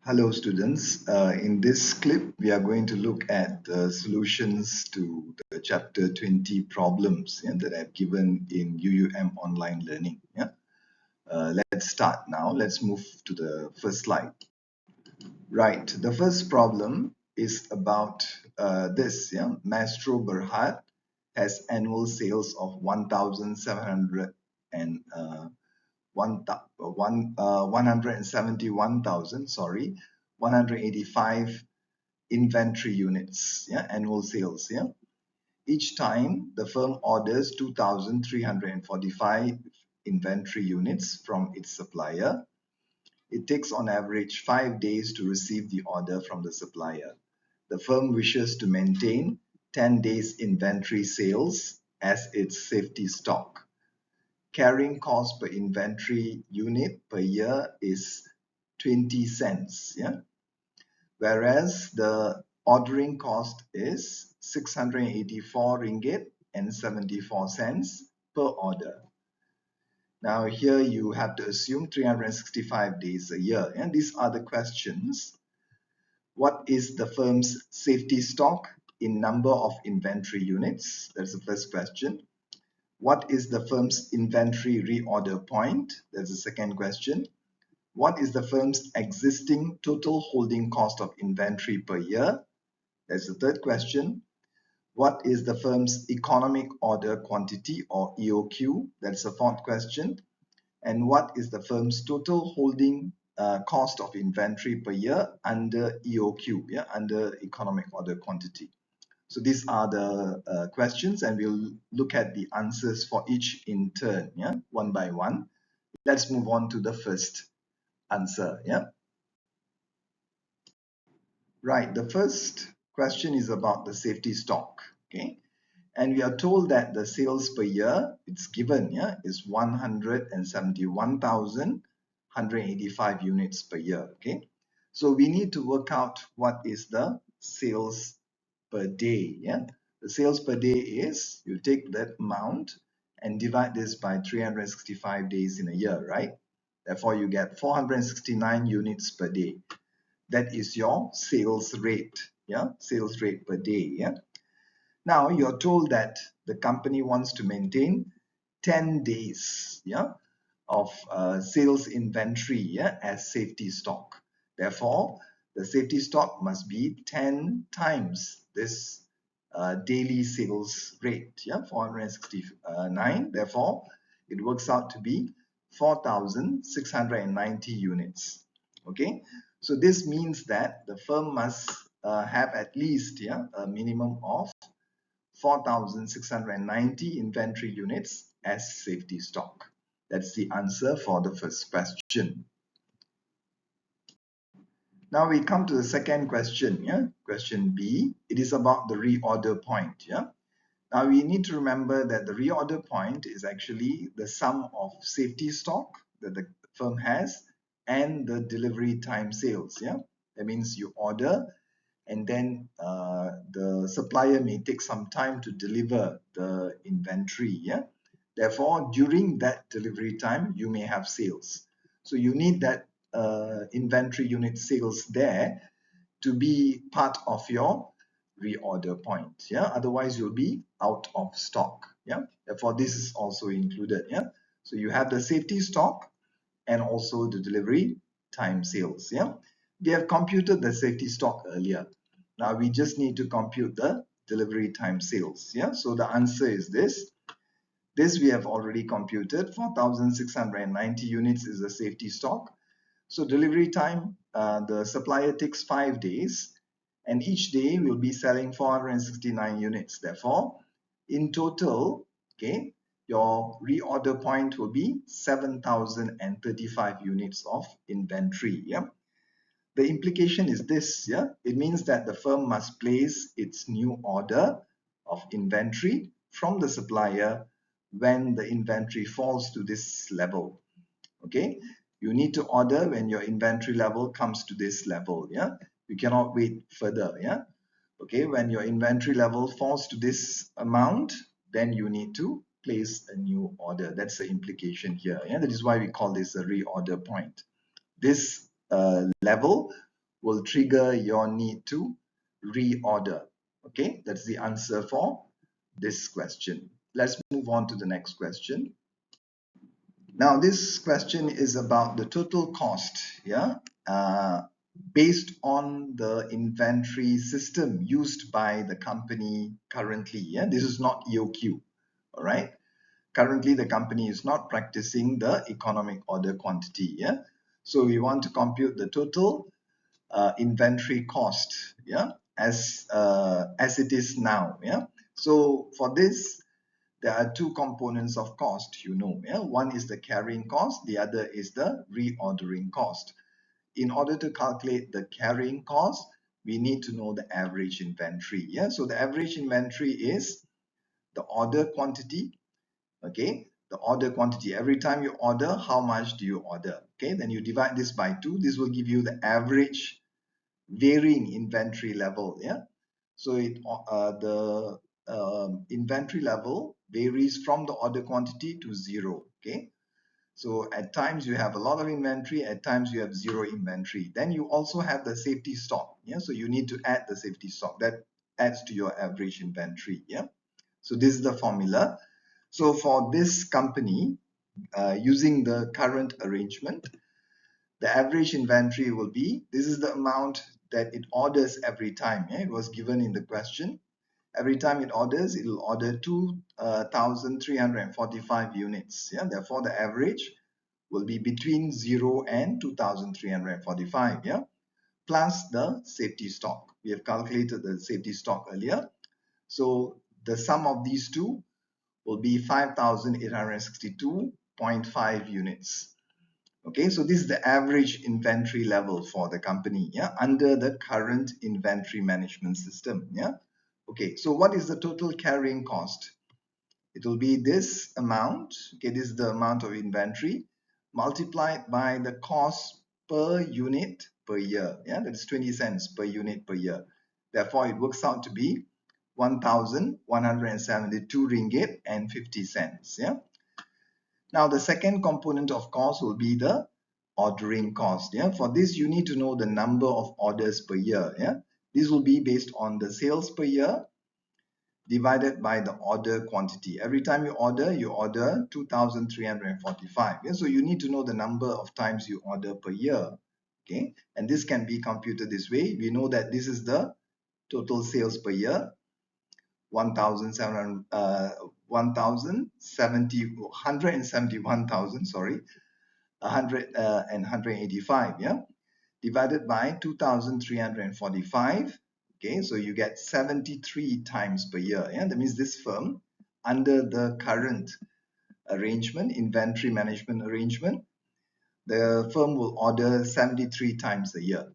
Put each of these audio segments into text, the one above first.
Hello students, in this clip we are going to look at the solutions to the chapter 20 problems that I've given in UUM online learning. Let's start now. Let's move to the first slide. Right, the first problem is about this. Maestro Berhad has annual sales of 1,700 and 171,000, 185 inventory units, annual sales. Each time the firm orders 2,345 inventory units from its supplier. It takes on average 5 days to receive the order from the supplier. The firm wishes to maintain 10 days inventory sales as its safety stock. Carrying cost per inventory unit per year is 20 cents, whereas the ordering cost is 684 ringgit and 74 cents per order. Now here you have to assume 365 days a year, and these are the questions. What is the firm's safety stock in number of inventory units? That's the first question. What is the firm's inventory reorder point? That's the second question. What is the firm's existing total holding cost of inventory per year? That's the third question. What is the firm's economic order quantity or EOQ? That's the fourth question. And what is the firm's total holding cost of inventory per year under EOQ, under economic order quantity? So these are the questions, and we'll look at the answers for each in turn, one by one. Let's move on to the first answer. Right, the first question is about the safety stock. Okay, and we are told that the sales per year, it's given, is 171,185 units per year. Okay, so we need to work out what is the sales per day. The sales per day is, you take that amount and divide this by 365 days in a year, right? Therefore you get 469 units per day. That is your sales rate. Sales rate per day. Now you're told that the company wants to maintain 10 days of sales inventory as safety stock. Therefore, the safety stock must be 10 times this daily sales rate, 469. Therefore, it works out to be 4,690 units. Okay, so this means that the firm must have at least a minimum of 4,690 inventory units as safety stock. That's the answer for the first question. Now we come to the second question. Question B. It is about the reorder point. Now we need to remember that the reorder point is actually the sum of safety stock that the firm has and the delivery time sales. That means you order, and then the supplier may take some time to deliver the inventory. Therefore, during that delivery time, you may have sales. So you need that inventory unit sales there to be part of your reorder point. Otherwise you'll be out of stock. Therefore this is also included. So you have the safety stock and also the delivery time sales. We have computed the safety stock earlier. Now we just need to compute the delivery time sales. So the answer is this. This we have already computed. 4,690 units is the safety stock. So delivery time, the supplier takes 5 days, and each day will be selling 469 units. Therefore, in total, okay, your reorder point will be 7,035 units of inventory. The implication is this. It means that the firm must place its new order of inventory from the supplier when the inventory falls to this level. Okay, you need to order when your inventory level comes to this level. You cannot wait further. Okay, when your inventory level falls to this amount, then you need to place a new order. That's the implication here. That is why we call this a reorder point. This level will trigger your need to reorder. Okay, that's the answer for this question. Let's move on to the next question. Now, this question is about the total cost, yeah, based on the inventory system used by the company currently. Yeah, this is not EOQ, all right. Currently, the company is not practicing the economic order quantity. Yeah, so we want to compute the total inventory cost. Yeah, as it is now. Yeah, so for this, there are two components of cost, yeah. One is the carrying cost, the other is the reordering cost. In order to calculate the carrying cost, we need to know the average inventory. Yeah, so the average inventory is the order quantity. Okay, the order quantity. Every time you order, how much do you order? Okay, then you divide this by 2. This will give you the average varying inventory level. Yeah, so the inventory level varies from the order quantity to 0. Okay, so at times you have a lot of inventory, at times you have 0 inventory. Then you also have the safety stock. Yeah, so you need to add the safety stock that adds to your average inventory. Yeah, so this is the formula. So for this company, using the current arrangement, the average inventory will be, this is the amount that it orders every time. Yeah? It was given in the question. Every time it orders, it will order 2,345 units. Yeah? Therefore, the average will be between 0 and 2,345. Yeah? Plus the safety stock. We have calculated the safety stock earlier. So the sum of these two will be 5,862.5 units. Okay, so this is the average inventory level for the company, yeah, under the current inventory management system. Yeah. Okay, so what is the total carrying cost? It will be this amount. Okay, this is the amount of inventory multiplied by the cost per unit per year. Yeah, that's 20 cents per unit per year. Therefore, it works out to be 1,172 ringgit and 50 cents. Yeah. Now, the second component of cost will be the ordering cost. Yeah, for this, you need to know the number of orders per year. Yeah, this will be based on the sales per year divided by the order quantity. Every time you order 2,345. Yeah, so you need to know the number of times you order per year. Okay, and this can be computed this way. We know that this is the total sales per year, 171,000, sorry, 185, yeah, divided by 2,345. Okay, so you get 73 times per year. Yeah, that means this firm, under the current arrangement, inventory management arrangement, the firm will order 73 times a year.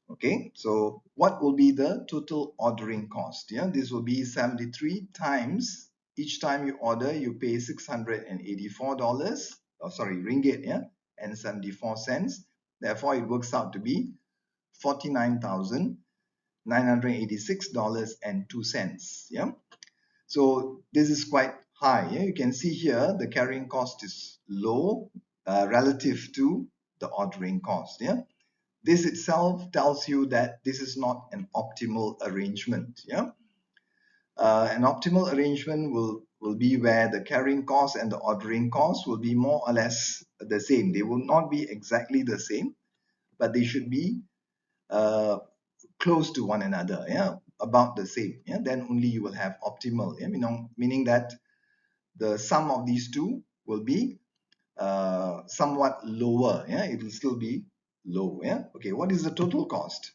Okay, so what will be the total ordering cost? Yeah, this will be 73 times. Each time you order, you pay $684, oh, sorry, ringgit, yeah, and 74 cents. Therefore, it works out to be $49,986.02. Yeah, so this is quite high. Yeah? You can see here the carrying cost is low relative to the ordering cost. Yeah, this itself tells you that this is not an optimal arrangement. Yeah, an optimal arrangement will be where the carrying cost and the ordering cost will be more or less the same. They will not be exactly the same, but they should be uh, close to one another. Yeah, about the same. Yeah, then only you will have optimal. Yeah, meaning that the sum of these two will be somewhat lower. Yeah, it will still be low. Yeah, okay, what is the total cost?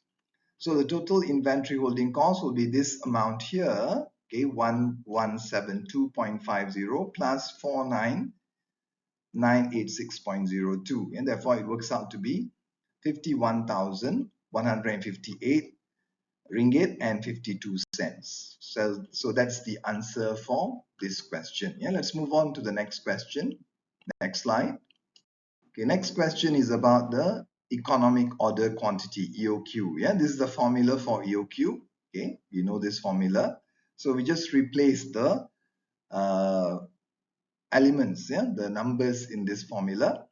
So the total inventory holding cost will be this amount here, okay, 1172.50 plus 49,986.02, and therefore it works out to be 51,158 ringgit and 52 cents. So that's the answer for this question. Yeah, let's move on to the next question. Next slide. Okay, next question is about the economic order quantity, EOQ. Yeah, this is the formula for EOQ. Okay, you know this formula. So we just replace the elements, yeah, the numbers in this formula.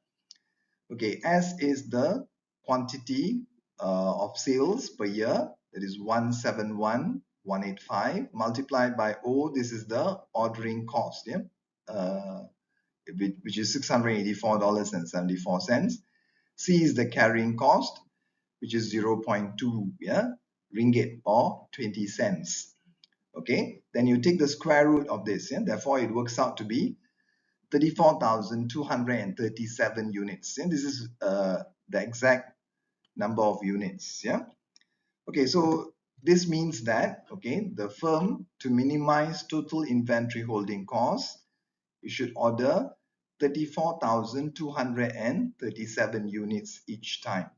Okay, S is the quantity of sales per year, that is 171,185 multiplied by O, this is the ordering cost, yeah, which is $684.74. C is the carrying cost, which is 0.2, yeah, ringgit or 20 cents. Okay, then you take the square root of this, yeah, therefore it works out to be 34,237 units. And this is the exact number of units. Yeah. Okay, so this means that, okay, the firm, to minimize total inventory holding costs, you should order 34,237 units each time.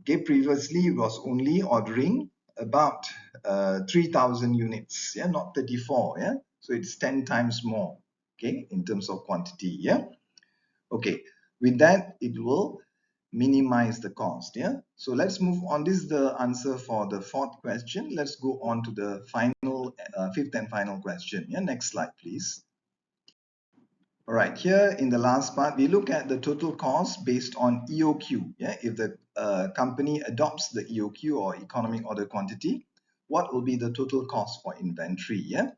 Okay, previously it was only ordering about 3,000 units, yeah, not 34, yeah. So it's 10 times more, okay, in terms of quantity, yeah. Okay, with that, it will minimize the cost, yeah. So let's move on. This is the answer for the fourth question. Let's go on to the final, fifth and final question. Yeah, next slide, please. All right, here in the last part, we look at the total cost based on EOQ. Yeah, if the company adopts the EOQ or economic order quantity, what will be the total cost for inventory? Yeah,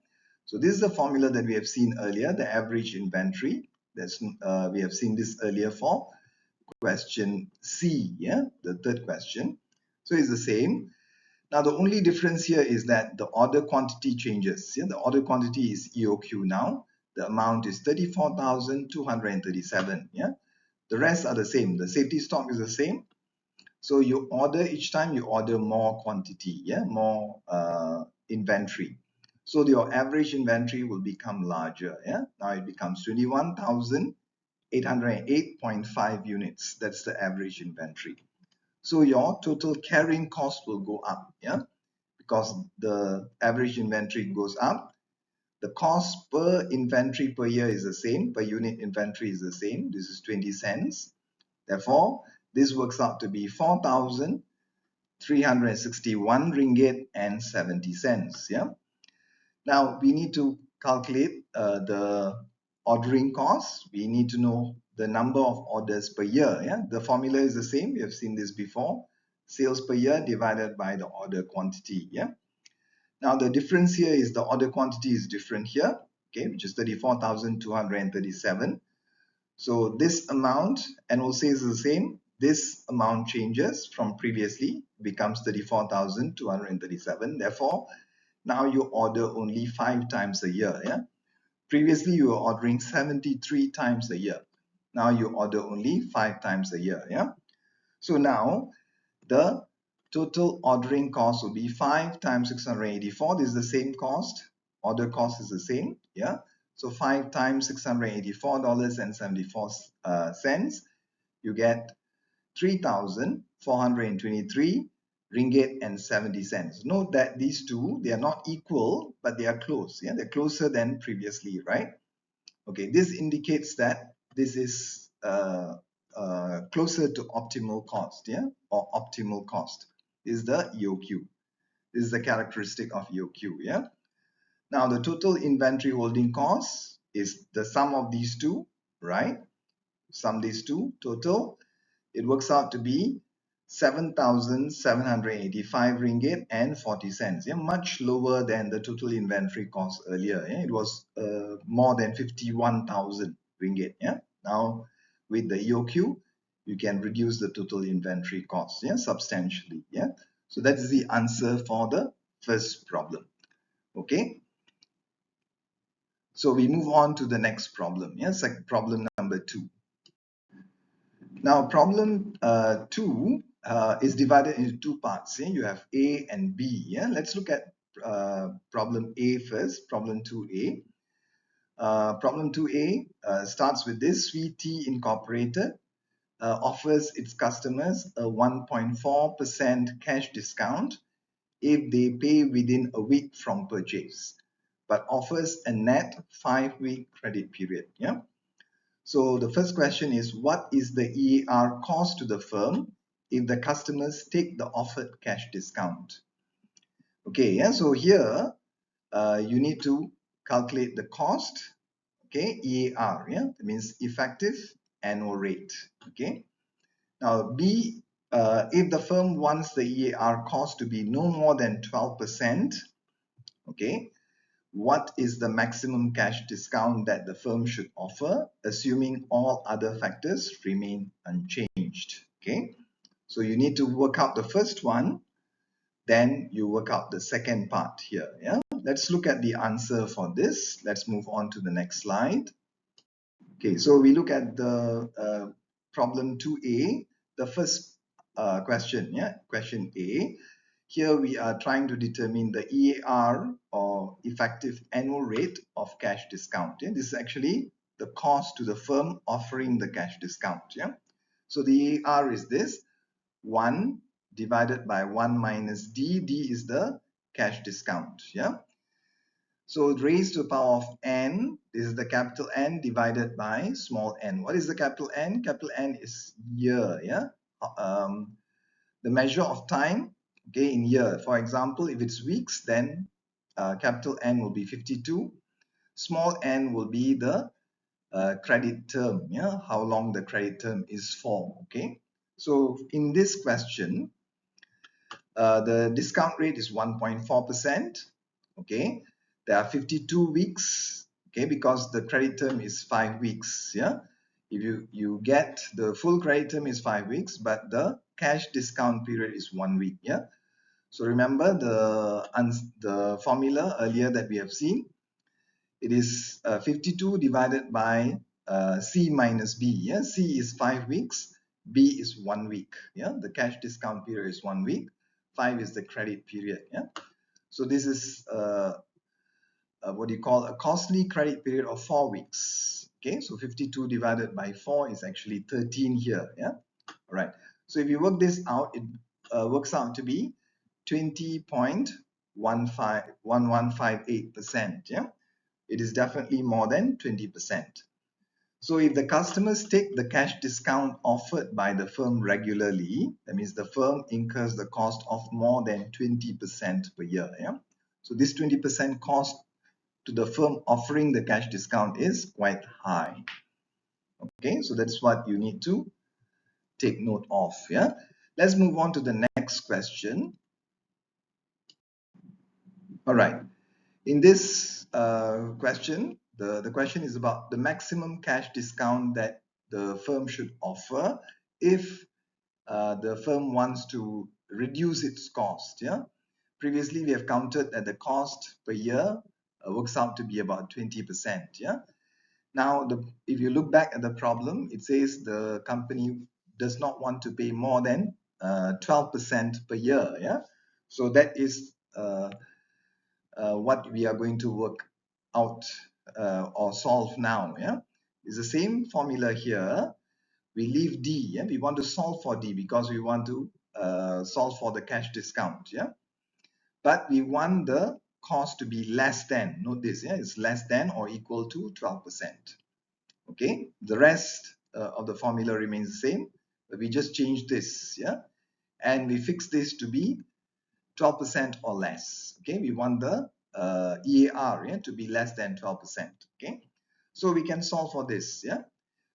so this is the formula that we have seen earlier, the average inventory. That's we have seen this earlier for question C. Yeah, the third question. So it's the same. Now the only difference here is that the order quantity changes. Yeah, the order quantity is EOQ now. The amount is 34,237. Yeah, the rest are the same. The safety stock is the same. So you order each time you order more quantity. Yeah, more inventory. So your average inventory will become larger. Yeah, now it becomes 21,808.5 units. That's the average inventory. So your total carrying cost will go up. Yeah, because the average inventory goes up. The cost per inventory per year is the same, per unit inventory is the same. This is 20 cents. Therefore, this works out to be 4,361 ringgit and 70 cents. Yeah. Now we need to calculate the ordering costs. We need to know the number of orders per year. Yeah. The formula is the same. We have seen this before. Sales per year divided by the order quantity. Yeah. Now the difference here is the order quantity is different here, okay, which is 34,237. So this amount, and we'll say is the same. This amount changes from previously, becomes 34,237. Therefore, now you order only 5 times a year. Yeah. Previously, you were ordering 73 times a year. Now you order only 5 times a year. Yeah. So now the total ordering cost will be 5 times 684. This is the same cost. Order cost is the same. Yeah. So 5 times $684.74. You get 3,423 ringgit and 70 cents. Note that these two, they are not equal, but they are close. Yeah, they're closer than previously, right? Okay, this indicates that this is closer to optimal cost, yeah, or optimal cost is the EOQ. This is the characteristic of EOQ, yeah. Now the total inventory holding cost is the sum of these two, right? Sum these two total, it works out to be 7,785 ringgit and 40 cents. Yeah, much lower than the total inventory cost earlier. Yeah, it was more than 51,000 ringgit. Yeah, now with the EOQ, you can reduce the total inventory cost, yeah, substantially. Yeah, so that is the answer for the first problem. Okay, so we move on to the next problem. Yeah, problem number 2. Now, problem 2 is divided into 2 parts. Yeah? You have A and B. Yeah? Let's look at problem A first, problem 2A. Problem 2A starts with this. Sweet Tea Incorporated offers its customers a 1.4% cash discount if they pay within a week from purchase, but offers a net 5-week credit period. Yeah. So the first question is, what is the EAR cost to the firm if the customers take the offered cash discount? Okay, yeah, so here you need to calculate the cost, okay, EAR, yeah, that means effective annual rate, okay. Now B, If the firm wants the EAR cost to be no more than 12%, okay, what is the maximum cash discount that the firm should offer, assuming all other factors remain unchanged? Okay, so you need to work out the first one, then you work out the second part here. Yeah, let's look at the answer for this. Let's move on to the next slide. Okay, so we look at the problem 2a, the first question. Yeah, question A. Here we are trying to determine the EAR, or effective annual rate of cash discount. Yeah? This is actually the cost to the firm offering the cash discount. Yeah? So the EAR is this, 1 divided by 1 minus D. D is the cash discount. Yeah? So raised to the power of n, this is the capital N divided by small n. What is the capital N? Capital N is year. Yeah? The measure of time, okay, in year. For example, if it's weeks, then capital N will be 52. Small n will be the credit term, yeah, how long the credit term is for, okay. So in this question, the discount rate is 1.4%, okay. There are 52 weeks, okay, because the credit term is 5 weeks, yeah. If you get the full credit term is 5 weeks, but the cash discount period is 1 week, yeah. So remember the formula earlier that we have seen. It is 52 divided by C minus B. Yeah, C is 5 weeks, B is 1 week. Yeah, the cash discount period is 1 week. 5 is the credit period. Yeah, so this is what you call a costly credit period of 4 weeks. Okay, so 52 divided by 4 is actually 13 here. Yeah, all right. So if you work this out, it works out to be 20.1158%. Yeah, it is definitely more than 20%. So if the customers take the cash discount offered by the firm regularly, that means the firm incurs the cost of more than 20% per year. Yeah? So this 20% cost to the firm offering the cash discount is quite high. Okay, so that's what you need to take note of. Yeah, let's move on to the next question. All right. In this question, the question is about the maximum cash discount that the firm should offer if the firm wants to reduce its cost. Yeah. Previously, we have counted that the cost per year works out to be about 20%. Yeah. Now, if you look back at the problem, it says the company does not want to pay more than 12% per year. Yeah. So that is what we are going to work out or solve now. Yeah, it's the same formula here. We leave D. Yeah, we want to solve for D because we want to solve for the cash discount. Yeah, but we want the cost to be less than. Note this. Yeah, it's less than or equal to 12%. Okay, the rest of the formula remains the same, but we just change this. Yeah, and we fix this to be 12% or less. Okay, we want the EAR, yeah, to be less than 12%. Okay, so we can solve for this. Yeah,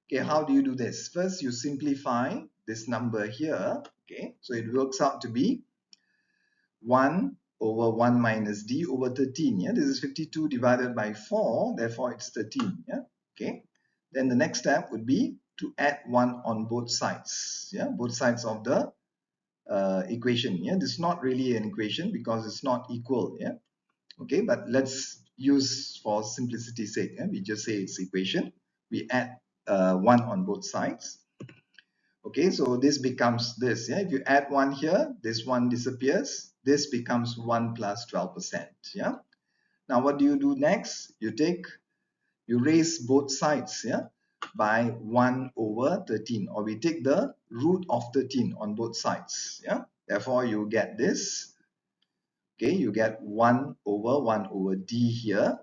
okay, how do you do this? First, you simplify this number here. Okay, so it works out to be 1 over 1 minus D over 13. Yeah, this is 52 divided by 4, therefore it's 13. Yeah, okay, then the next step would be to add 1 on both sides. Yeah, both sides of the equation. Yeah, this is not really an equation because it's not equal. Yeah, okay, but let's use for simplicity's sake. Yeah? We just say it's equation. We add 1 on both sides. Okay, so this becomes this. Yeah, if you add 1 here, this 1 disappears. This becomes 1 plus 12%. Yeah. Now what do you do next? You raise both sides. Yeah, by 1 over 13, or we take the root of 13 on both sides. Yeah, therefore you get this. Okay, you get 1 over D here,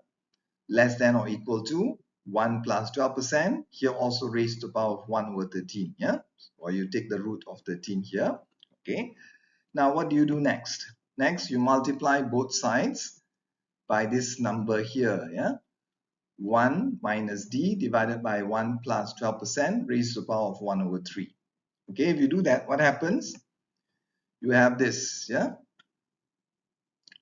less than or equal to 1 plus 12%. Here also raised to the power of 1 over 13. Yeah, or you take the root of 13 here. Okay, now what do you do next? Next, you multiply both sides by this number here. Yeah, 1 minus D divided by 1 plus 12% raised to the power of 1 over 3. Okay, if you do that, what happens? you have this, yeah?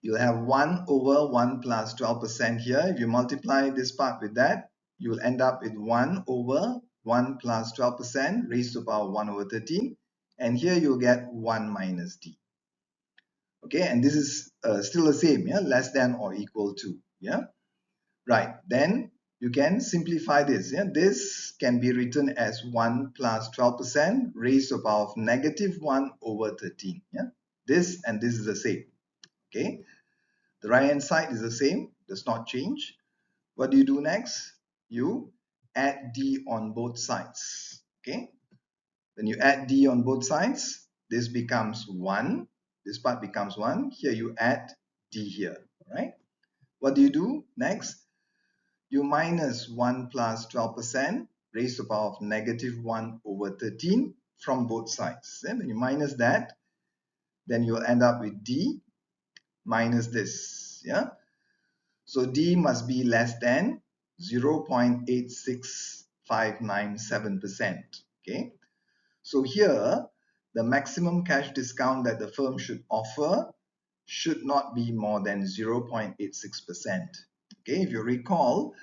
You'll have 1 over 1 plus 12% here. If you multiply this part with that, you'll end up with 1 over 1 plus 12% raised to the power 1 over 13. And here you'll get 1 minus d. Okay, and this is still the same, yeah? Less than or equal to, yeah? Right, then you can simplify this. Yeah? This can be written as 1 plus 12% raised to the power of negative 1 over 13. Yeah? This and this is the same. Okay, the right hand side is the same, does not change. What do you do next? You add d on both sides. Okay, when you add d on both sides, this becomes 1. This part becomes 1. Here you add d here. Right? What do you do next? You minus 1 plus 12% raised to the power of negative 1 over 13 from both sides. Then when you minus that, then you'll end up with d minus this. Yeah. So d must be less than 0.86597%. Okay. So here, the maximum cash discount that the firm should offer should not be more than 0.86%. Okay. If you recall,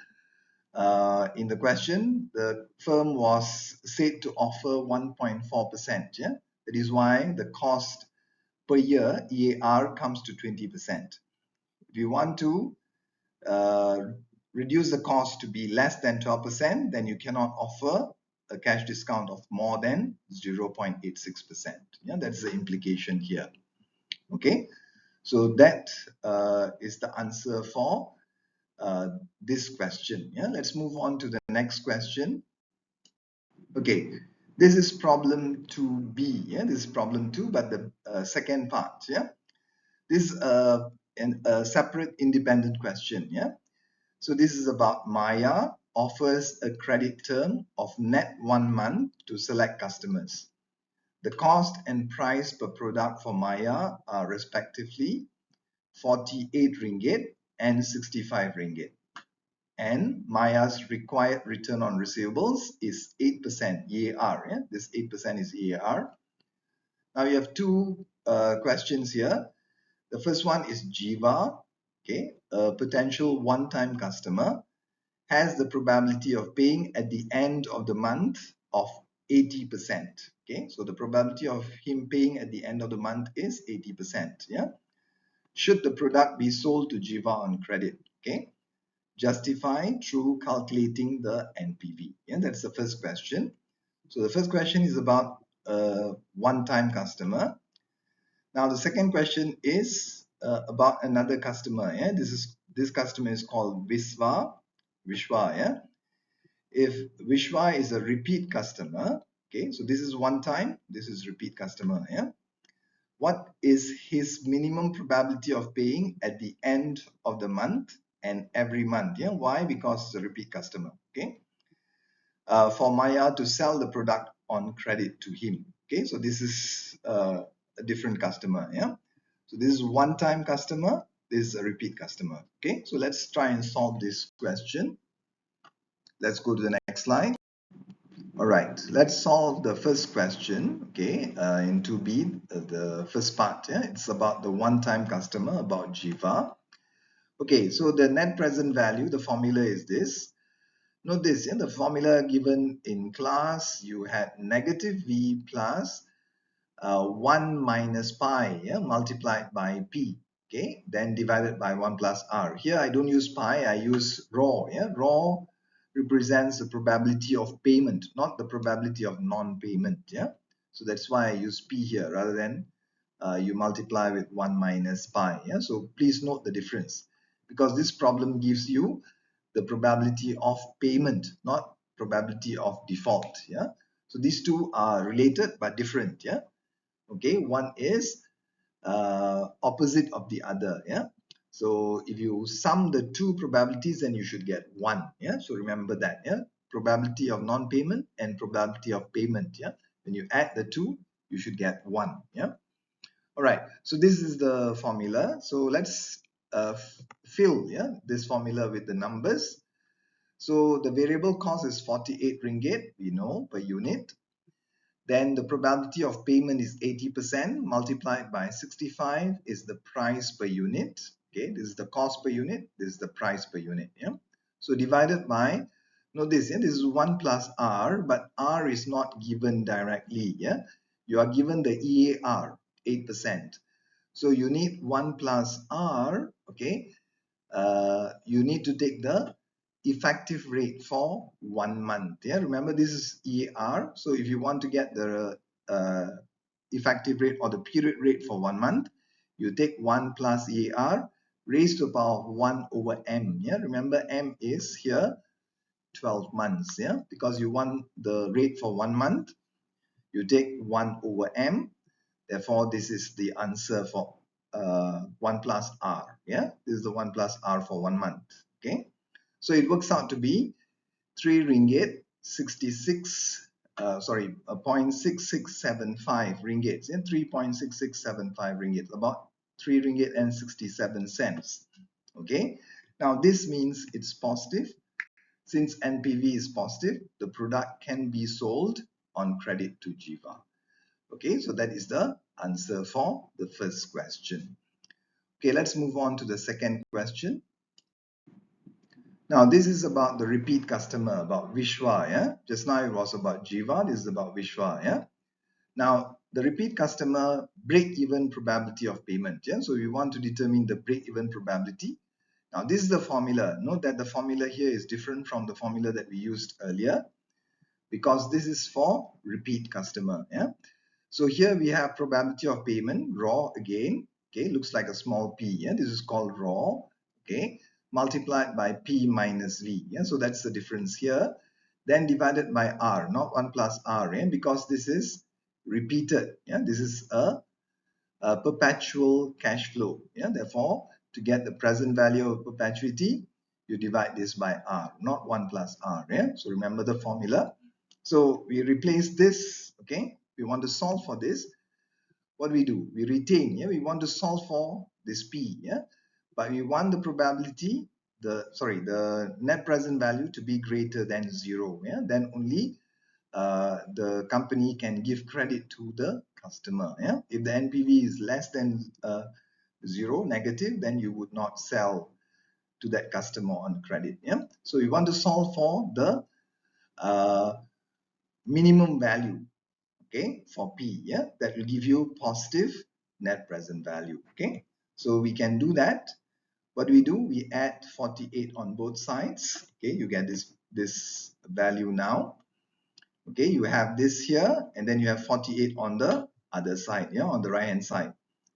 in the question, the firm was said to offer 1.4%. Yeah? That is why the cost per year, EAR, comes to 20%. If you want to reduce the cost to be less than 12%, then you cannot offer a cash discount of more than 0.86%. Yeah? That's the implication here. Okay, so that is the answer for this question. Yeah, let's move on to the next question. Okay, this is problem 2b. Yeah, this is problem 2, but the second part. Yeah, this is a separate independent question. Yeah, so this is about Maya offers a credit term of net 1 month to select customers. The cost and price per product for Maya are respectively 48 ringgit and 65 ringgit. And Maya's required return on receivables is 8% EAR. Yeah? This 8% is EAR. Now you have two questions here. The first one is Jiva, okay, a potential one-time customer, has the probability of paying at the end of the month of 80%. Okay, so the probability of him paying at the end of the month is 80%. Yeah. Should the product be sold to Jiva on credit? Okay. Justify through calculating the NPV. Yeah, that's the first question. So the first question is about a one-time customer. Now the second question is about another customer. Yeah, this customer is called Vishwa. Yeah. If Vishwa is a repeat customer, okay, so this is one time, this is repeat customer. Yeah. What is his minimum probability of paying at the end of the month and every month? Yeah, why? Because it's a repeat customer. Okay, for Maya to sell the product on credit to him. Okay, so this is a different customer. Yeah, so this is one-time customer. This is a repeat customer. Okay, so let's try and solve this question. Let's go to the next slide. All right, let's solve the first question, okay, in 2b, the first part. Yeah, it's about the one-time customer, about Jiva. Okay, so the net present value, the formula is this. Note this, yeah, the formula given in class, you had negative v plus 1 minus pi, yeah, multiplied by p, okay, then divided by 1 plus r. Here I don't use pi, I use rho. Yeah, rho represents the probability of payment, not the probability of non-payment. Yeah, so that's why I use p here rather than you multiply with 1 minus pi. Yeah, so please note the difference, because this problem gives you the probability of payment, not probability of default. Yeah, so these two are related but different. Yeah, okay, one is opposite of the other. Yeah, so if you sum the two probabilities, then you should get 1. Yeah, so remember that. Yeah, probability of non-payment and probability of payment. Yeah, when you add the two, you should get 1. Yeah, all right, so this is the formula. So let's fill, yeah, this formula with the numbers. So the variable cost is 48 ringgit, we know, per unit. Then the probability of payment is 80% multiplied by 65 is the price per unit. Okay, this is the cost per unit, this is the price per unit. Yeah. So divided by, notice, yeah, this is 1 plus R, but R is not given directly. Yeah, you are given the EAR, 8%. So you need 1 plus R, okay, you need to take the effective rate for 1 month. Yeah, remember this is EAR. So if you want to get the effective rate or the period rate for 1 month, you take 1 plus EAR raised to the power of 1 over M. Yeah, remember M is here 12 months. Yeah, because you want the rate for 1 month, you take 1 over M. Therefore, this is the answer for 1 plus R. Yeah, this is the 1 plus R for 1 month. Okay, so it works out to be 3 ringgit 66 sorry 0.6675 ringgit, yeah, 3.6675 ringgit, about 3 ringgit and 67 cents. Okay, now this means it's positive. Since NPV is positive, the product can be sold on credit to Jiva. Okay, so that is the answer for the first question. Okay, let's move on to the second question. Now, this is about the repeat customer, about Vishwa. Yeah, just now it was about Jiva. This is about Vishwa. Yeah. Now, the repeat customer break-even probability of payment. Yeah, so we want to determine the break-even probability. Now, this is the formula. Note that the formula here is different from the formula that we used earlier because this is for repeat customer. Yeah. So here we have probability of payment, raw again. Okay, looks like a small p. Yeah, this is called raw. Okay, multiplied by p minus v. Yeah, so that's the difference here. Then divided by r, not 1 plus r. Yeah, because this is repeated. Yeah, this is a perpetual cash flow. Yeah, therefore, to get the present value of perpetuity, you divide this by r, not 1 plus r. Yeah, so remember the formula. So we replace this. Okay, we want to solve for this. What do? We retain. Yeah, we want to solve for this p. Yeah, but we want the probability, the net present value to be greater than 0. Yeah, then only the company can give credit to the customer. Yeah, if the NPV is less than 0, negative, then you would not sell to that customer on credit. Yeah, so we want to solve for the minimum value, okay, for P. Yeah, that will give you positive net present value. Okay, so we can do that. What do? We add 48 on both sides. Okay, you get this value now. Okay, you have this here, and then you have 48 on the other side. Yeah, on the right hand side,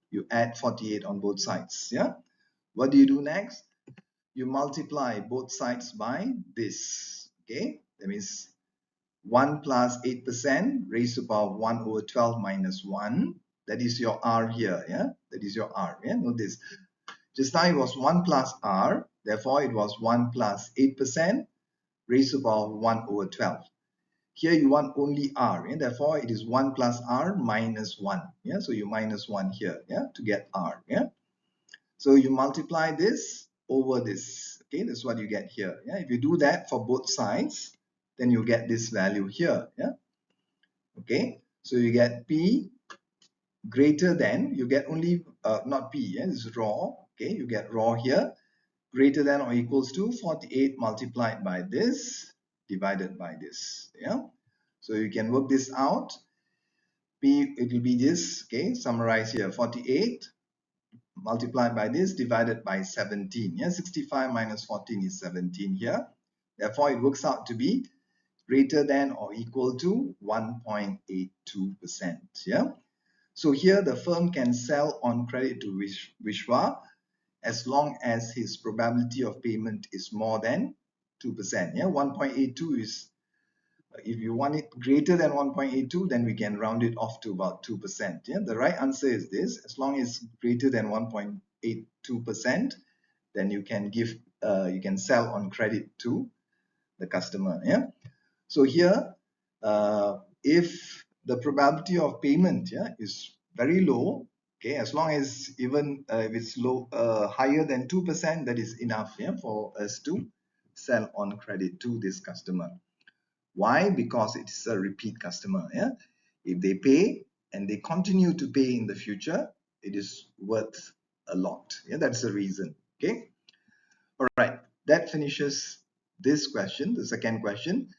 you add 48 on both sides. Yeah, what do you do next? You multiply both sides by this. Okay, that means 1 plus 8% raised to the power of 1 over 12 minus 1. That is your R here. Yeah, that is your R. Yeah, note this. Just now it was 1 plus R. Therefore, it was 1 plus 8% raised to the power of 1 over 12. Here you want only R. Yeah? Therefore, it is 1 plus R minus 1. Yeah, so you minus 1 here. Yeah, to get R. Yeah, so you multiply this over this. Okay, that's what you get here. Yeah, if you do that for both sides, then you get this value here. Yeah, okay, so you get P greater than, you get only not P, yeah, this is raw. Okay, you get raw here, greater than or equals to 48 multiplied by this divided by this. Yeah, so you can work this out. P, it will be this. Okay, summarize here, 48 multiplied by this divided by 17. Yeah, 65 minus 14 is 17 here. Therefore, it works out to be greater than or equal to 1.82%. Yeah. So here the firm can sell on credit to Vishwa as long as his probability of payment is more than 2%. Yeah, 1.82 is, if you want it greater than 1.82, then we can round it off to about 2%. Yeah, the right answer is this: as long as greater than 1.82%, then you can sell on credit to the customer. Yeah. So here, if the probability of payment, yeah, is very low, okay, as long as even if it's low, higher than 2%, that is enough, yeah, for us to sell on credit to this customer. Why? Because it's a repeat customer. Yeah, If they pay and they continue to pay in the future, it is worth a lot. Yeah, that's the reason. Okay. All right. That finishes this question, the second question.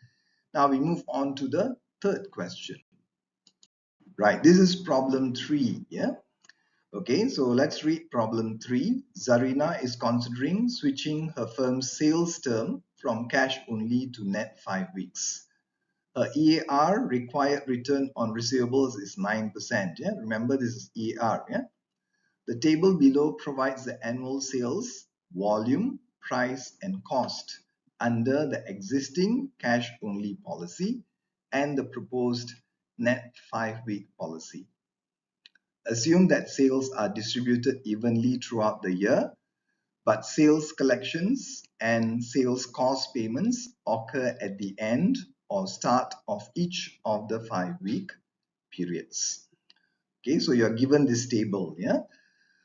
Now we move on to the third question. Right. This is problem 3. Yeah. Okay, so let's read problem 3. Zarina is considering switching her firm's sales term from cash only to net 5 weeks. Her EAR, required return on receivables, is 9%. Yeah, remember this is EAR. Yeah, the table below provides the annual sales, volume, price, and cost under the existing cash only policy and the proposed net 5-week policy. Assume that sales are distributed evenly throughout the year, but sales collections and sales cost payments occur at the end or start of each of the 5-week periods. Okay, so you're given this table. Yeah,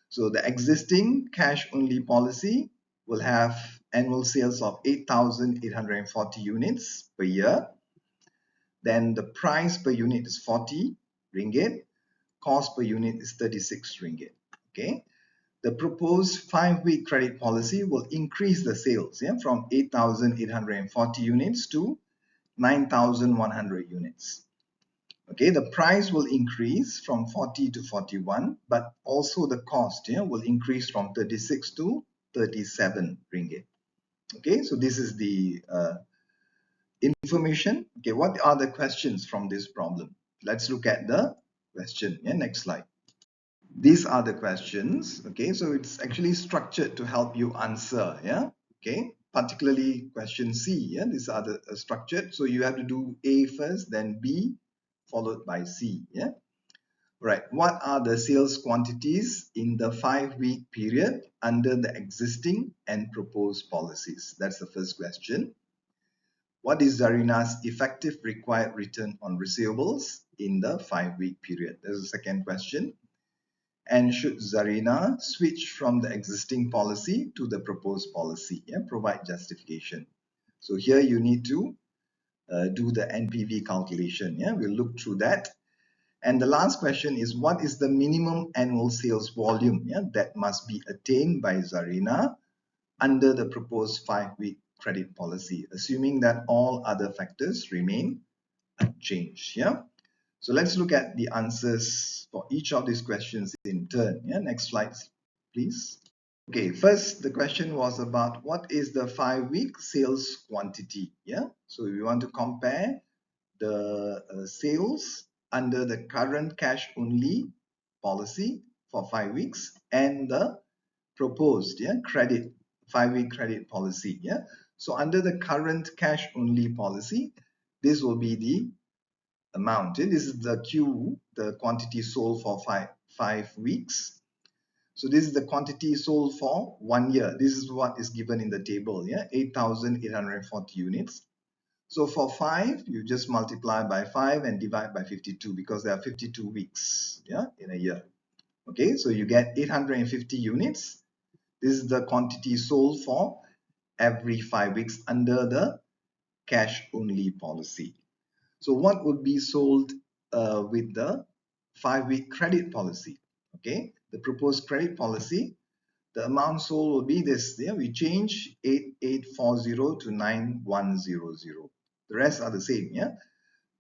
so the existing cash only policy will have annual sales of 8,840 units per year. Then the price per unit is 40 ringgit. Cost per unit is 36 ringgit. Okay. The proposed 5-week credit policy will increase the sales, yeah, from 8,840 units to 9,100 units. Okay, the price will increase from 40 to 41, but also the cost, yeah, will increase from 36 to 37 ringgit. Okay, so this is the information. Okay, what are the questions from this problem? Let's look at the question. Yeah, next slide. These are the questions. Okay, so it's actually structured to help you answer. Yeah, okay, particularly question C. Yeah, these are the structured, so you have to do A first, then B, followed by C. Yeah, right. What are the sales quantities in the 5-week period under the existing and proposed policies? That's the first question. What is Zarina's effective required return on receivables in the 5-week period? There's a second question. And should Zarina switch from the existing policy to the proposed policy? Yeah, provide justification. So here you need to do the NPV calculation. Yeah, we'll look through that. And the last question is, what is the minimum annual sales volume, yeah, that must be attained by Zarina under the proposed 5-week credit policy, assuming that all other factors remain unchanged. Yeah. So let's look at the answers for each of these questions in turn. Yeah, next slide, please. Okay, first the question was about what is the 5-week sales quantity. Yeah, so we want to compare the sales under the current cash only policy for 5 weeks and the proposed, yeah, credit 5-week credit policy. Yeah, so under the current cash only policy, this will be the amount. This is the Q, the quantity sold for five weeks. So this is the quantity sold for 1 year. This is what is given in the table. Yeah, 8,840 units. So for 5, you just multiply by 5 and divide by 52 because there are 52 weeks, yeah, in a year. Okay, so you get 850 units. This is the quantity sold for every 5 weeks under the cash only policy. So what would be sold with the 5-week credit policy? Okay, the proposed credit policy, the amount sold will be this. Yeah, we change 8840 to 9100. The rest are the same. Yeah,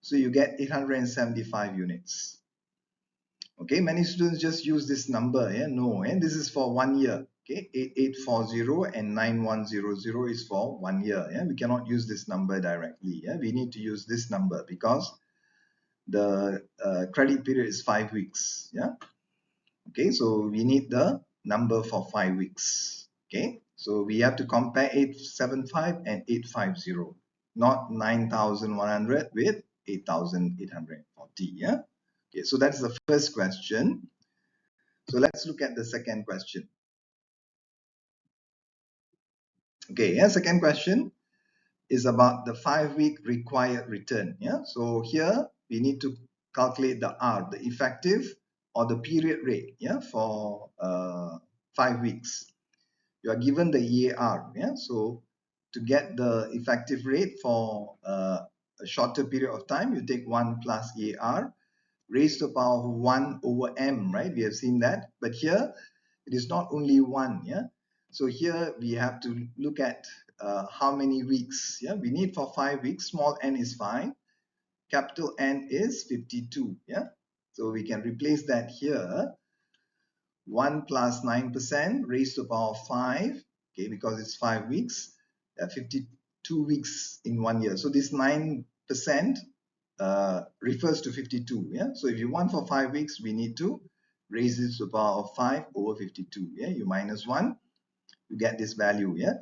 so you get 875 units. Okay, many students just use this number. Yeah, no, and this is for 1 year. Okay, 8840 and 9100 is for 1 year. Yeah, we cannot use this number directly. Yeah, we need to use this number because the credit period is 5 weeks. Yeah, okay, so we need the number for 5 weeks. Okay, so we have to compare 875 and 850, not 9100 with 8840. Yeah, okay, so that's the first question. So let's look at the second question. Okay, yeah, second question is about the 5-week required return. Yeah, so here we need to calculate the R, the effective or the period rate. Yeah, for 5 weeks. You are given the EAR. Yeah, so to get the effective rate for a shorter period of time, you take 1 plus EAR. raised to the power of 1 over m, right? We have seen that. But here, it is not only 1, yeah? So here we have to look at how many weeks, yeah? We need for 5 weeks, small n is 5, capital N is 52, yeah? So we can replace that here. 1 plus 9% raised to the power of 5, okay, because it's 5 weeks, 52 weeks in 1 year. So this 9% refers to 52, yeah? So if you want for 5 weeks, we need to raise it to the power of 5 over 52, yeah? You minus 1, you get this value, yeah?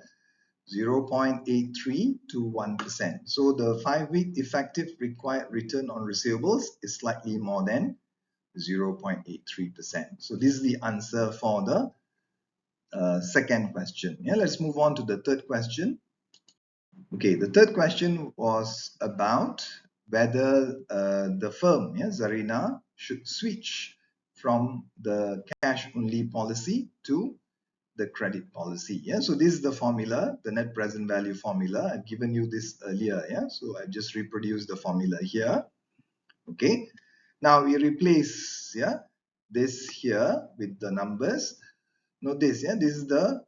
0.8321%. So the 5-week effective required return on receivables is slightly more than 0.83%. So this is the answer for the second question. Yeah, let's move on to the third question. Okay, the third question was about whether the firm, yeah, Zarina, should switch from the cash only policy to the credit policy. Yeah, so this is the formula, the net present value formula. I've given you this earlier. Yeah, so I've just reproduced the formula here. Okay, now we replace, yeah, this here with the numbers. Note this, yeah, this is the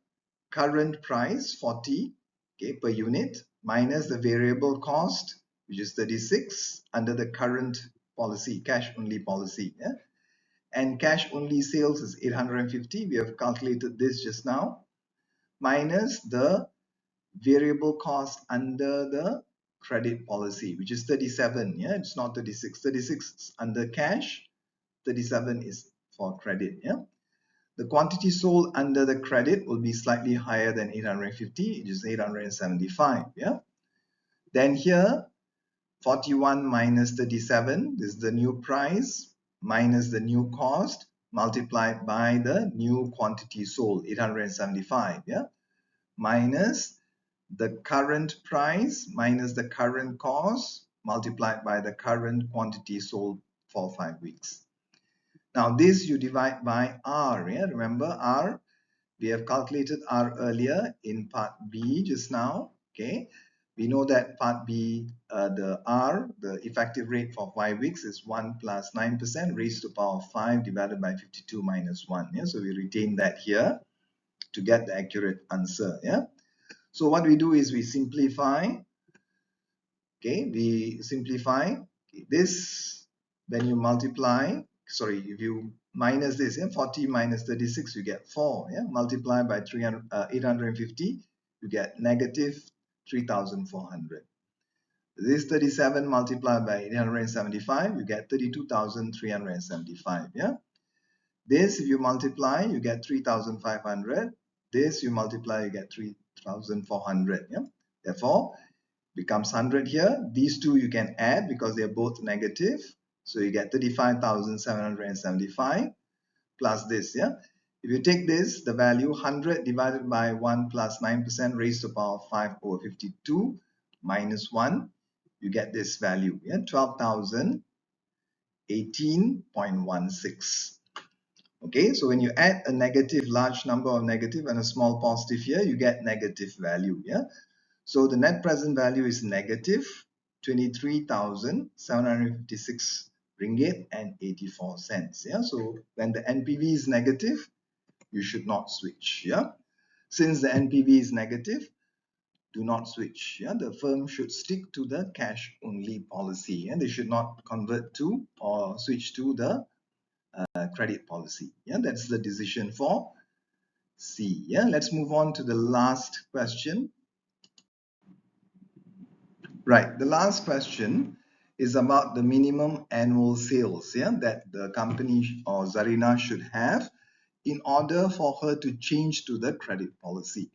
current price 40, okay, per unit, minus the variable cost, which is 36 under the current policy, cash only policy. Yeah, and cash only sales is 850. We have calculated this just now, minus the variable cost under the credit policy, which is 37. Yeah, it's not 36. 36 is under cash, 37 is for credit. Yeah, the quantity sold under the credit will be slightly higher than 850, it is 875. Yeah, then here 41 minus 37, this is the new price minus the new cost multiplied by the new quantity sold, 875. Yeah, minus the current price minus the current cost multiplied by the current quantity sold for 5 weeks. Now this you divide by R. Yeah, remember R, we have calculated R earlier in part B just now. Okay, we know that part B, the R, the effective rate for 5 weeks is 1 plus 9% raised to the power of 5 divided by 52 minus 1. Yeah, so we retain that here to get the accurate answer. Yeah, so what we do is we simplify. Okay, we simplify this, then you multiply, sorry, if you minus this, yeah, 40 minus 36, you get 4. Yeah, multiply by 850, you get negative 3,400. This 37 multiplied by 875, you get 32,375. Yeah, this if you multiply, you get 3,500. This you multiply, you get 3,400. Yeah, therefore becomes 100 here. These two you can add because they are both negative. So you get 35,775 plus this. Yeah, if you take this, the value 100 divided by 1 plus 9% raised to the power of 5 over 52 minus 1, you get this value. Yeah, 12,018.16. Okay, so when you add a negative, large number of negative and a small positive here, you get negative value. Yeah, so the net present value is negative 23,756 ringgit and 84 cents. Yeah, so when the NPV is negative, you should not switch. Yeah, since the NPV is negative, do not switch. Yeah, the firm should stick to the cash only policy, and they should not convert to or switch to the credit policy. Yeah, that's the decision for C. Yeah, let's move on to the last question. Right, the last question is about the minimum annual sales, yeah, that the company or Zarina should have in order for her to change to the credit policy.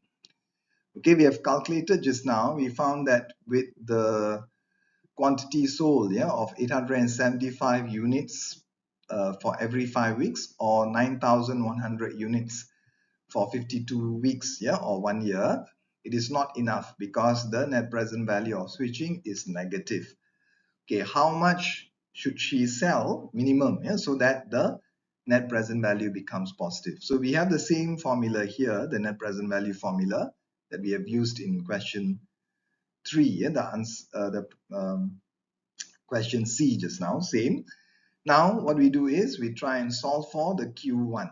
Okay, we have calculated just now. We found that with the quantity sold, yeah, of 875 units for every 5 weeks, or 9,100 units for 52 weeks, yeah, or 1 year, it is not enough because the net present value of switching is negative. Okay, how much should she sell minimum, yeah, so that the net present value becomes positive? So we have the same formula here, the net present value formula that we have used in question 3, yeah, the question C just now, same. Now what we do is we try and solve for the Q1.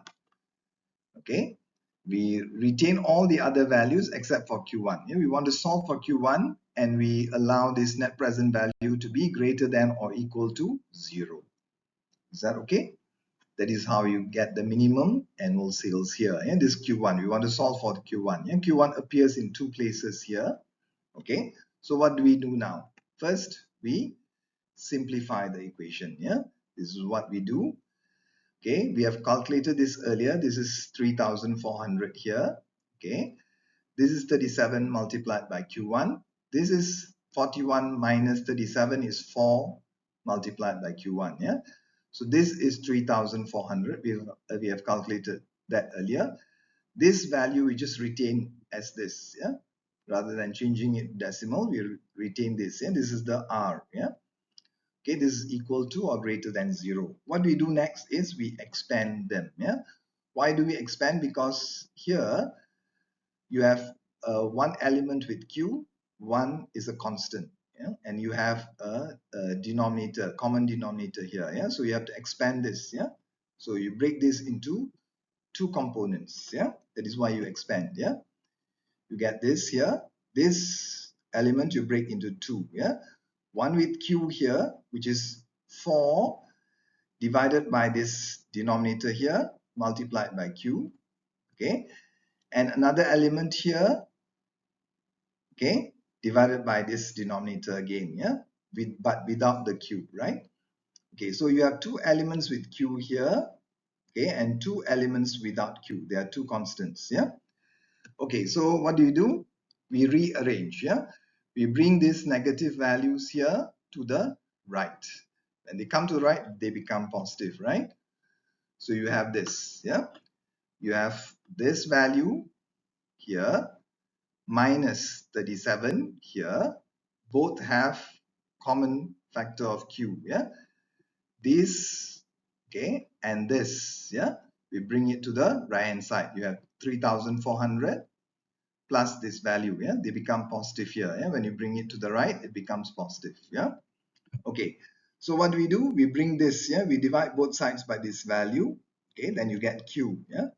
Okay, we retain all the other values except for Q1. Yeah, we want to solve for Q1 and we allow this net present value to be greater than or equal to 0. Is that okay? That is how you get the minimum annual sales here. And this Q1, we want to solve for the Q1. And Q1 appears in two places here. Okay, so what do we do now? First, we simplify the equation. Yeah, this is what we do. Okay, we have calculated this earlier. This is 3,400 here. Okay, this is 37 multiplied by Q1. This is 41 minus 37 is 4 multiplied by Q1. Yeah, so this is 3,400. We have calculated that earlier. This value we just retain as this. Yeah, rather than changing it decimal, we retain this. Yeah, this is the R. Yeah. Okay, this is equal to or greater than 0. What we do next is we expand them. Yeah, why do we expand? Because here you have one element with Q, one is a constant, yeah? And you have a denominator, common denominator here. Yeah, so you have to expand this. Yeah, so you break this into two components. Yeah, that is why you expand. Yeah, you get this here. This element you break into two. Yeah, one with Q here, which is 4 divided by this denominator here multiplied by Q. Okay, and another element here, okay, divided by this denominator again, yeah, but without the Q, right? Okay, so you have two elements with Q here, okay, and two elements without Q. There are two constants, yeah. Okay, so what do? We rearrange, yeah. We bring these negative values here to the right. When they come to the right, they become positive, right? So you have this, yeah. You have this value here minus 37 here. Both have common factor of Q, yeah. This, okay, and this, yeah. We bring it to the right hand side. You have 3,400 plus this value, yeah. They become positive here, yeah. When you bring it to the right, it becomes positive, yeah. Okay, so what do? We bring this, yeah. We divide both sides by this value, okay. Then you get Q, yeah.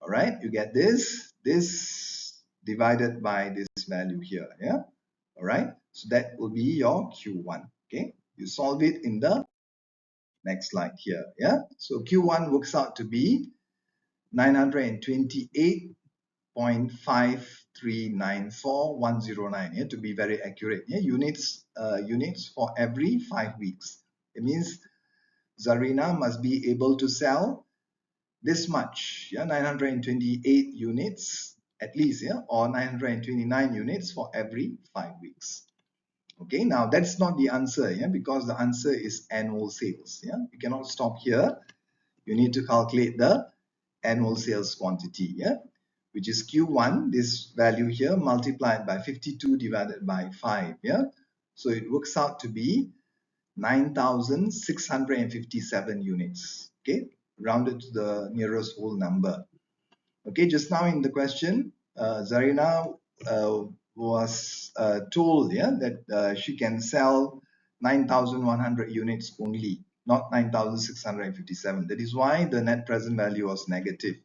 All right, you get this divided by this value here, yeah. All right, so that will be your Q1. Okay, you solve it in the next slide here. Yeah, so Q1 works out to be 928.5394109, yeah, to be very accurate. Yeah, units for every 5 weeks. It means Zarina must be able to sell this much, yeah, 928 units at least, yeah, or 929 units for every 5 weeks. Okay, now that's not the answer, yeah, because the answer is annual sales. Yeah, you cannot stop here. You need to calculate the annual sales quantity, yeah, which is Q1, this value here multiplied by 52 divided by 5, yeah. So it works out to be 9,657 units. Okay, rounded to the nearest whole number. Okay, just now in the question, Zarina was told, yeah, that she can sell 9,100 units only, not 9,657. That is why the net present value was negative.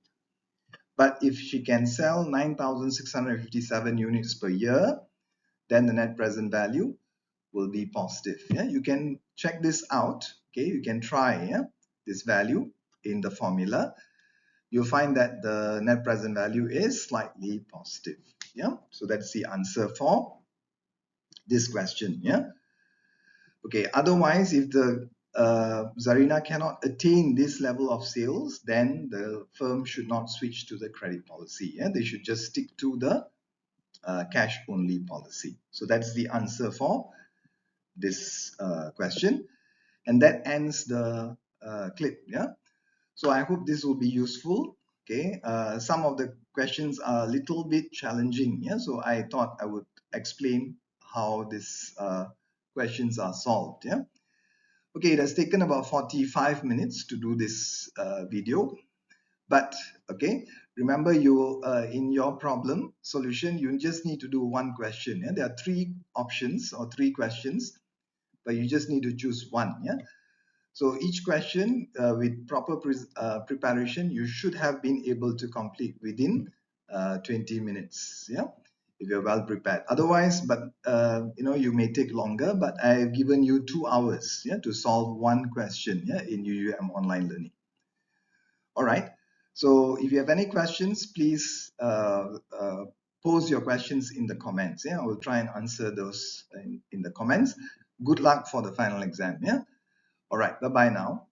But if she can sell 9,657 units per year, then the net present value will be positive. Yeah, you can check this out. Okay, you can try, yeah, this value in the formula. You'll find that the net present value is slightly positive. Yeah, so that's the answer for this question. Yeah. Okay, otherwise, if the Zarina cannot attain this level of sales, then the firm should not switch to the credit policy. Yeah, they should just stick to the cash only policy. So that's the answer for this question, and that ends the clip. Yeah, so I hope this will be useful. Okay, some of the questions are a little bit challenging. Yeah, so I thought I would explain how these questions are solved. Yeah. Okay, it has taken about 45 minutes to do this video, but okay, remember you in your problem solution, you just need to do one question. Yeah? There are three options or three questions, but you just need to choose one. Yeah. So each question with proper preparation, you should have been able to complete within 20 minutes. Yeah, if you're well prepared. Otherwise, but you may take longer. But I've given you 2 hours, yeah, to solve one question, yeah, in UUM online learning. All right. So if you have any questions, please post your questions in the comments. Yeah, I will try and answer those in the comments. Good luck for the final exam. Yeah. All right. Bye bye now.